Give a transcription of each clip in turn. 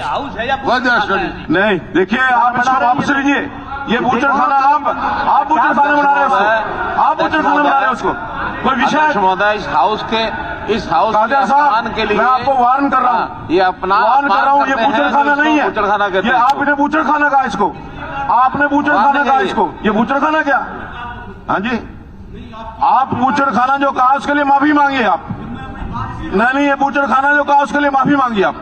House है या नहीं, देखिए आप इसको वापस लीजिए। ये बूचड़ खाना आप बूचड़ खाना बना रहे हैं उसको, आप बूचड़ खाना बना रहे हैं उसको। कोई विषय महोदय इस हाउस के साहब के लिए मैं आपको वार्न कर रहा हूँ, ये अपना वार्न कर रहा हूँ। ये बूचड़ खाना नहीं है, बूचड़ खाना कहते ये हैं आपने बूचड़ खाना कहा इसको, आपने बूचड़ खाना कहा इसको। ये बूचड़ खाना क्या? हाँ जी, आप बूचड़ खाना जो कहा उसके लिए माफी मांगिए आप। नहीं, ये बूचड़ खाना जो कहा उसके लिए माफी मांगिए आप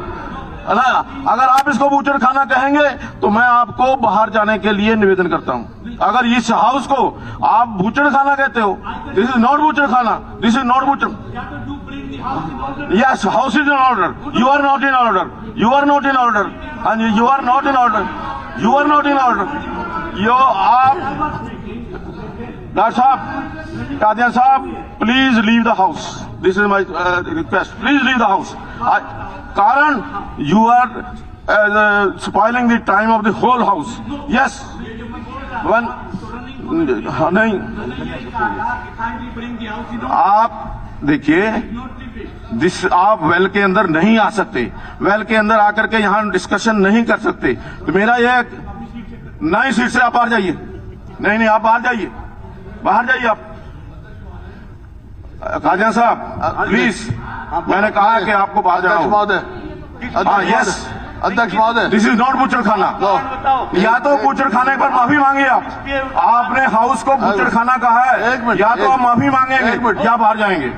ना। अगर आप इसको बूचड़ खाना कहेंगे तो मैं आपको बाहर जाने के लिए निवेदन करता हूं। अगर इस हाउस को आप बूचड़ खाना कहते हो, दिस इज नॉट बूचड़ खाना, दिस इज नॉट बूचड़। Yes, house is in order, you are not in order, you are not in order. हाँ जी, you are not in order, you are not in order. यो आप doctor साहब, कादियान साहब, please leave the house. This is my request, please leave the house. कारण you are spoiling the time of the whole house. Yes, one नहीं, आप देखिए, आप well के अंदर नहीं आ सकते, वेल के अंदर आकर के यहाँ डिस्कशन नहीं कर सकते। तो मेरा ये नई सीट से आप बाहर जाइए। नहीं, आप बाहर जाइए, बाहर जाइए आप। कादियान साहब प्लीज, मैंने कहा कि आपको बाहर जाना होगा। यस अध्यक्ष महोदय, दिस इज नॉट बूचड़ खाना। या तो बूचड़ खाने पर माफी मांगिए आप, आपने हाउस को बूचड़ खाना कहा है, या तो आप माफी मांगेंगे या बाहर जाएंगे।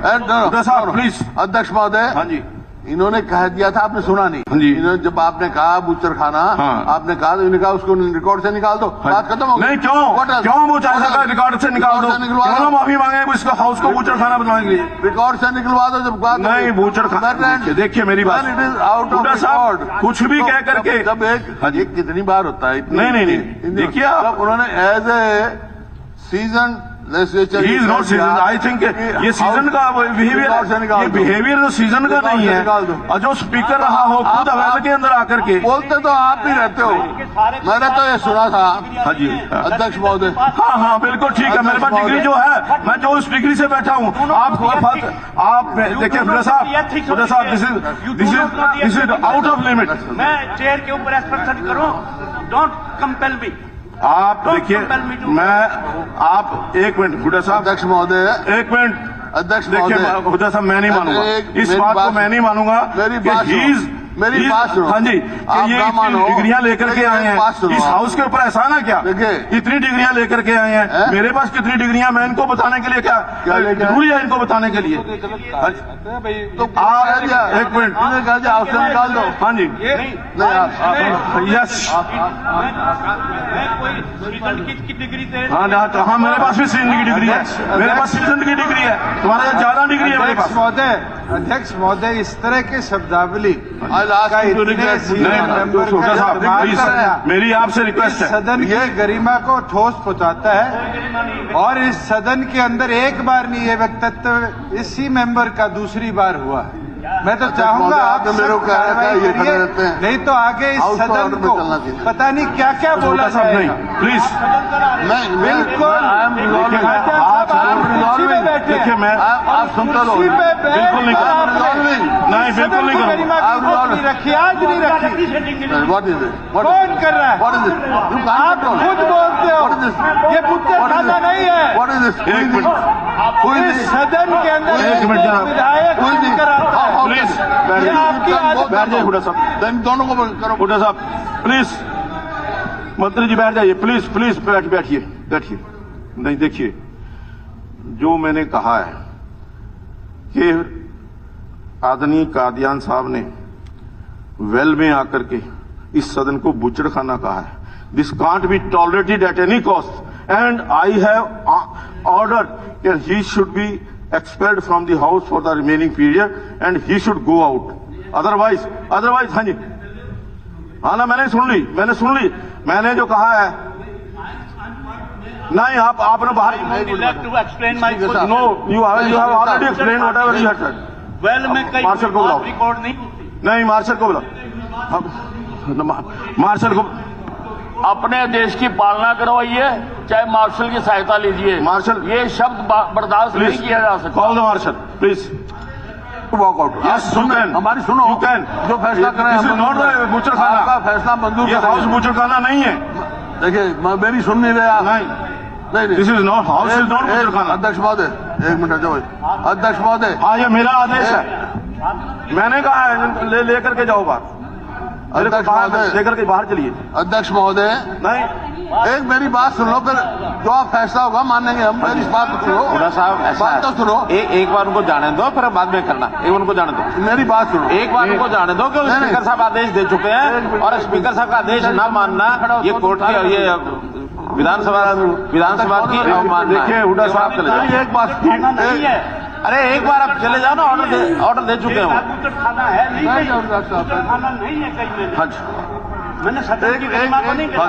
साहब प्लीज। अध्यक्ष महोदय, हाँ जी, इन्होंने कह दिया था, आपने सुना नहीं। हाँ जी, इन्होंने जब आपने कहा बूचड़ खाना, हाँ, आपने कहा तो इन्होंने कहा उसको रिकॉर्ड से निकाल दो, बात खत्म हो गई। नहीं, क्यों वो चाहे रिकॉर्ड से निकाल दो, क्यों माफी मांगे इसका हाउस को बूचड़ खाना बनवाएंगे? रिकॉर्ड से निकलवा दो जब बात नहीं, बूचड़ खाना। देखिए मेरी बात, आउट ऑफ रिकॉर्ड कुछ भी कह करके जब एक कितनी बार होता है? नहीं, देखिए आप, उन्होंने as a season he is not season. I think ये सीजन का बिहेवियर, ये बिहेवियर तो सीजन का नहीं है। और जो स्पीकर रहा हो खुद अवेल के अंदर आकर के बोलते तो आप ही रहते हो। मैंने तो ये सुना था। हाँ जी अध्यक्ष महोदय। हाँ, बिल्कुल ठीक है। मेरे पास डिग्री जो है, मैं जो उस डिग्री से बैठा हूँ। आप देखिए खुदा साहब, this is out of limit. मैं चेयर के ऊपर एक्सप्रेशन करूं, डोंट कंपेल मी। आप देखिए, आप एक मिनट खुदा साहब, अध्यक्ष महोदय, एक मिनट। अध्यक्ष देखिए खुदा साहब, मैं नहीं मानूंगा इस बात को, मैं नहीं मानूंगा। मेरी बात सुनो। हाँ जी, ये डिग्रियां लेकर के आए हैं इस हाउस के ऊपर, एहसान है क्या? इतनी डिग्रियां लेकर के आए हैं, मेरे पास कितनी डिग्रियां, मैं इनको बताने के लिए क्या जरूरी है इनको बताने के लिए? तो एक मिनट, हाउस से निकाल दो। हाँ जी, यस, हाँ, मेरे पास भी सीजन की डिग्री है, मेरे पास सीजन की डिग्री है, तुम्हारे ज्यादा डिग्री है मेरे पास। अध्यक्ष महोदय, इस तरह के शब्दावली मेरी आपसे रिक्वेस्ट है, सदन की गरिमा को ठोस पहुंचाता है। और इस सदन के अंदर एक बार नहीं ये वक्तव्य इसी मेंबर का दूसरी बार हुआ है। मैं तो चाहूंगा आप नहीं तो आगे इस सदन को पता नहीं क्या क्या बोला जाएगा। प्लीज, बिल्कुल देखिए, मैं आप सुनता रहो, बिल्कुल नहीं नहीं रखी, आज नहीं रखी। कौन कर रहा है? आप खुद बोलते हो ये बूचड़ खाना नहीं है। एक मिनट, सदन के अंदर विधायक प्लीज बैठ जाइए खुदा साहब, दोनों को करो। खुदा साहब प्लीज, मंत्री जी बैठ जाइए, प्लीज बैठिए। नहीं, देखिए, जो मैंने कहा है कि आदरणीय कादियान साहब ने वेल में आकर के इस सदन को बूचड़ खाना कहा है। This can't be tolerated at any cost and I have ordered he should be expelled from the house for the remaining period and he should go out. Otherwise, हाँ जी, हाँ ना, मैंने सुन ली, मैंने जो कहा है। नहीं, आपने बाहर no, you have already explained whatever you had said. Well में कई मार्शल को बुलाओ। रिकॉर्ड नहीं, मार्शल को बुलाओ, मार्शल को। अपने देश की पालना करवाइए, चाहे मार्शल की सहायता लीजिए। मार्शल, ये शब्द बर्दाश्त नहीं किया जा सकता। Call the marshal please. To walk out. Yes, you can. हमारी सुनो, You can. जो फैसला करें This is हम not मंजूर a करें। बूचड़खाना। आपका फैसला मंजूर ये हाउस करेंगे। बूचड़खाना नहीं है। देखिए मेरी सुन नहीं रहे आप। नहीं this is not house, is not बूचड़खाना। अध्यक्ष महोदय एक मिनट जाओ। अध्यक्ष महोदय हाँ, ये मेरा आदेश है। मैंने कहा है लेकर के जाओ बाहर, अध्यक्ष महोदय लेकर के बाहर चलिए। अध्यक्ष महोदय नहीं, एक मेरी बात सुन लो, फिर जो आप फैसला होगा मानेंगे हम। मेरी बात तो सुनो। हुड्डा साहब, ऐसा बात तो सुनो। एक बार उनको जाने दो, फिर बाद में करना। एक उनको जाने दो, मेरी बात सुनो। एक बार उनको जाने दो कि नहीं, स्पीकर साहब आदेश दे चुके हैं, और स्पीकर साहब का आदेश न मानना ये कोर्ट की, ये विधानसभा की अवमानना है। देखिए हुड्डा साहब चले जाइए। एक बात नहीं है, अरे एक बार आप चले जाओ ना, ऑर्डर दे चुके हैं। बूचड़खाना है नहीं, बूचड़खाना नहीं है कहीं में। हाँ जी, मैंने सदन की गरिमा को नहीं कहा।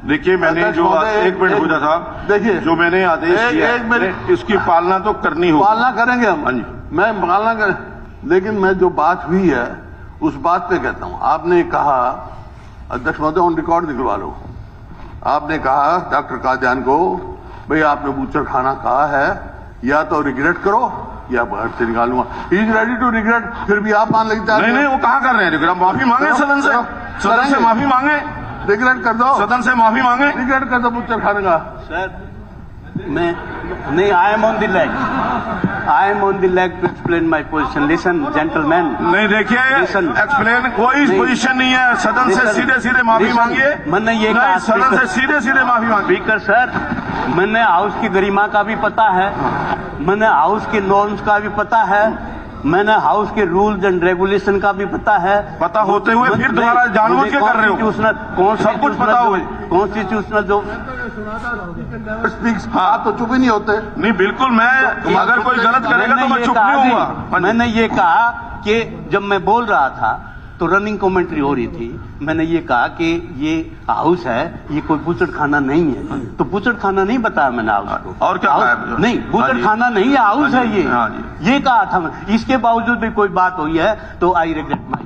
देखिए मैंने अध्यक्ष जो महोदय, एक मिनट हुड्डा साहब, देखिए जो मैंने आदेश दिया एक मेरी इसकी पालना तो करनी होगी। पालना करेंगे हम। हाँ जी। मैं पालना करें, लेकिन मैं जो बात हुई है उस बात पे कहता हूं। आपने कहा, अध्यक्ष महोदय ऑन रिकॉर्ड निकलवा लो, आपने कहा डॉक्टर कादियान को, भाई आपने बूचड़खाना कहा है, या तो रिग्रेट करो या बाहर से निकालूंगा। He is ready to regret. फिर भी आप मान लेते नहीं नहीं, वो कहाँ कर रहे हैं? माफी मांगे सदन से, सदन से माफी मांगे, रिग्रेट कर दो, सदन से माफी मांगे। रिग्रेट कर दो बूचड़खाने का। सर मैं नहीं, I am on the leg, I am on the leg to explain my position. Listen gentleman, नहीं देखिए, Listen. एक्सप्लेन कोई नहीं। पोजीशन नहीं है। सदन से Listen. सीधे सीधे माफी Listen. मांगिए। मैंने ये नहीं, कहा, सदन से Speaker. सीधे सीधे माफी मांगिए। स्पीकर सर, मैंने हाउस की गरिमा का भी पता है, मैंने हाउस के नॉर्म्स का भी पता है, मैंने हाउस के रूल्स एंड रेगुलेशन का भी पता है। पता होते हुए फिर दोबारा जानबूझ के कर रहे हो। सब कुछ पता हुए। कॉन्स्टिट्यूशनल जो स्पीक्स, आप तो चुप ही नहीं होते। नहीं बिल्कुल, मैं अगर कोई गलत करेगा तो मैं चुप नहीं होऊंगा। मैंने ये कहा कि जब मैं बोल रहा था तो रनिंग कमेंट्री हो रही थी, मैंने ये कहा कि ये हाउस है, ये कोई बूचड़खाना नहीं है। तो बूचड़खाना नहीं बताया मैंने हाउस को। और क्या कहा है? नहीं, बूचड़खाना नहीं है, हाउस है ये। हाँ जी। ये कहा था मैं। इसके बावजूद भी कोई बात हुई है तो आई रिग्रेट माई